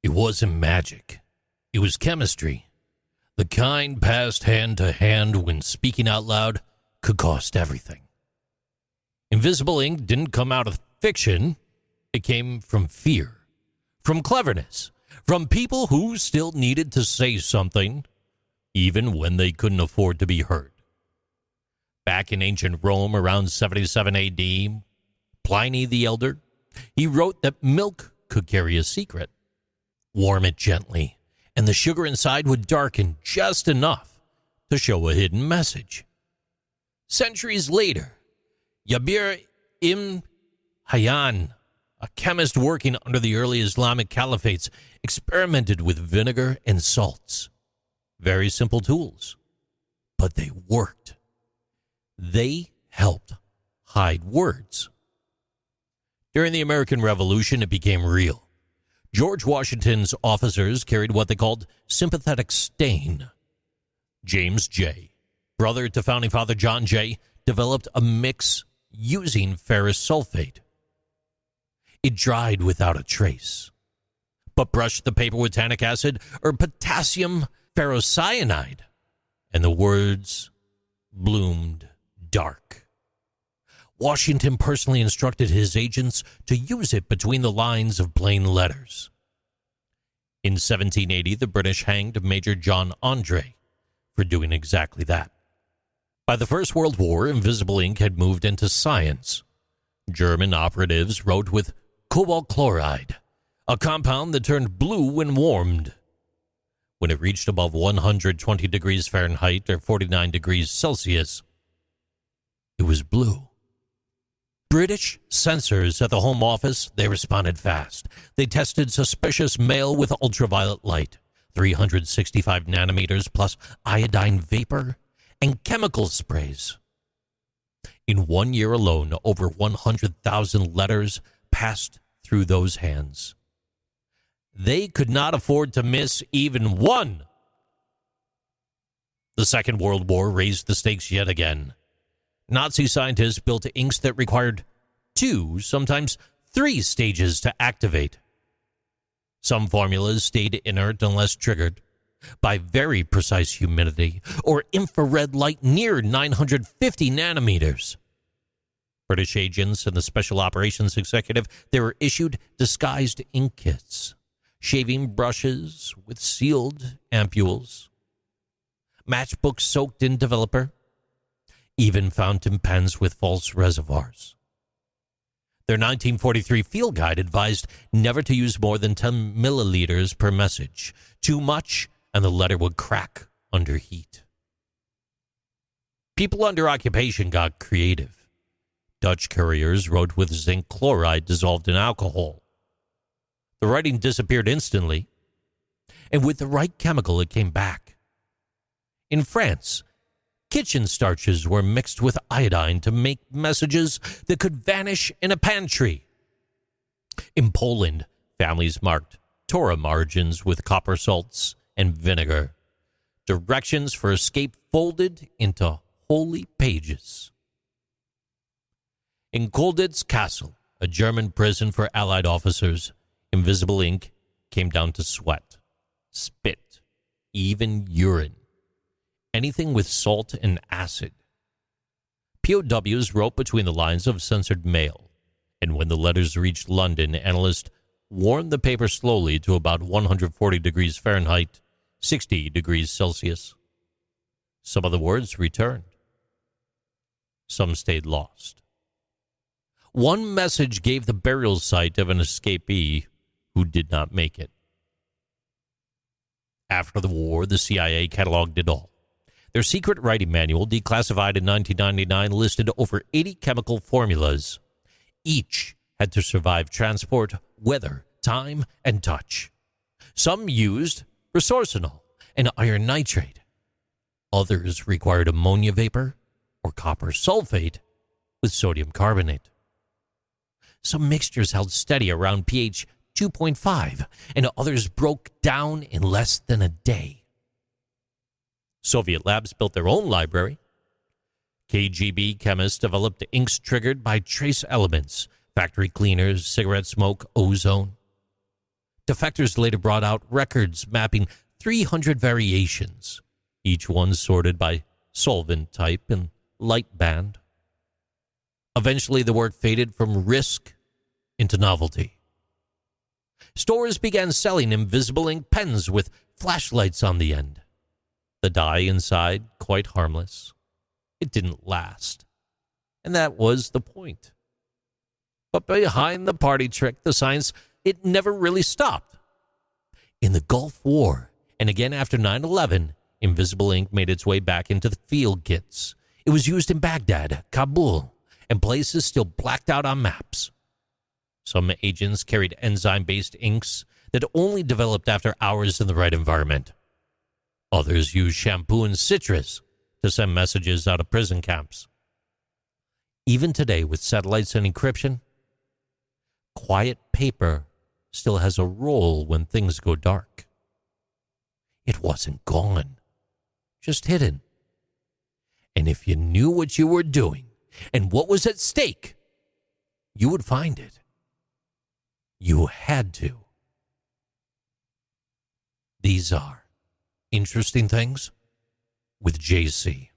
It wasn't magic. It was chemistry. The kind passed hand to hand when speaking out loud could cost everything. Invisible ink didn't come out of fiction. It came from fear, from cleverness, from people who still needed to say something, even when they couldn't afford to be heard. Back in ancient Rome around 77 AD, Pliny the Elder, he wrote that milk could carry a secret. Warm it gently, and the sugar inside would darken just enough to show a hidden message. Centuries later, Jabir ibn Hayyan, a chemist working under the early Islamic caliphates, experimented with vinegar and salts. Very simple tools, but they worked. They helped hide words. During the American Revolution, it became real. George Washington's officers carried what they called sympathetic stain. James J., brother to founding father John Jay, developed a mix using ferrous sulfate. It dried without a trace, but brushed the paper with tannic acid or potassium ferrocyanide, and the words bloomed dark. Washington personally instructed his agents to use it between the lines of plain letters. In 1780, the British hanged Major John Andre for doing exactly that. By the First World War, invisible ink had moved into science. German operatives wrote with cobalt chloride, a compound that turned blue when warmed. When it reached above 120 degrees Fahrenheit or 49 degrees Celsius, it was blue. British censors at the Home Office, they responded fast. They tested suspicious mail with ultraviolet light, 365 nanometers plus iodine vapor, and chemical sprays. In 1 year alone, over 100,000 letters passed through those hands. They could not afford to miss even one. The Second World War raised the stakes yet again. Nazi scientists built inks that required 2, sometimes 3 stages to activate. Some formulas stayed inert unless triggered by very precise humidity or infrared light near 950 nanometers. British agents and the Special Operations Executive, they were issued disguised ink kits, shaving brushes with sealed ampules, matchbooks soaked in developer, even fountain pens with false reservoirs. Their 1943 field guide advised never to use more than 10 milliliters per message. Too much, and the letter would crack under heat. People under occupation got creative. Dutch couriers wrote with zinc chloride dissolved in alcohol. The writing disappeared instantly, and with the right chemical, it came back. In France, kitchen starches were mixed with iodine to make messages that could vanish in a pantry. In Poland, families marked Torah margins with copper salts and vinegar. Directions for escape folded into holy pages. In Colditz Castle, a German prison for Allied officers, invisible ink came down to sweat, spit, even urine. Anything with salt and acid. POWs wrote between the lines of censored mail, and when the letters reached London, analysts warmed the paper slowly to about 140 degrees Fahrenheit, 60 degrees Celsius. Some of the words returned. Some stayed lost. One message gave the burial site of an escapee who did not make it. After the war, the CIA cataloged it all. Their secret writing manual, declassified in 1999, listed over 80 chemical formulas. Each had to survive transport, weather, time, and touch. Some used resorcinol and iron nitrate. Others required ammonia vapor or copper sulfate with sodium carbonate. Some mixtures held steady around pH 2.5, and others broke down in less than a day. Soviet labs built their own library. KGB chemists developed inks triggered by trace elements, factory cleaners, cigarette smoke, ozone. Defectors later brought out records mapping 300 variations, each one sorted by solvent type and light band. Eventually, the work faded from risk into novelty. Stores began selling invisible ink pens with flashlights on the end. The dye inside, quite harmless. It didn't last. And that was the point. But behind the party trick, the science, it never really stopped. In the Gulf War, and again after 9/11, invisible ink made its way back into the field kits. It was used in Baghdad, Kabul, and places still blacked out on maps. Some agents carried enzyme-based inks that only developed after hours in the right environment. Others used shampoo and citrus to send messages out of prison camps. Even today, with satellites and encryption, quiet paper still has a role when things go dark. It wasn't gone, just hidden. And if you knew what you were doing and what was at stake, you would find it. You had to. These are Interesting Things with JC.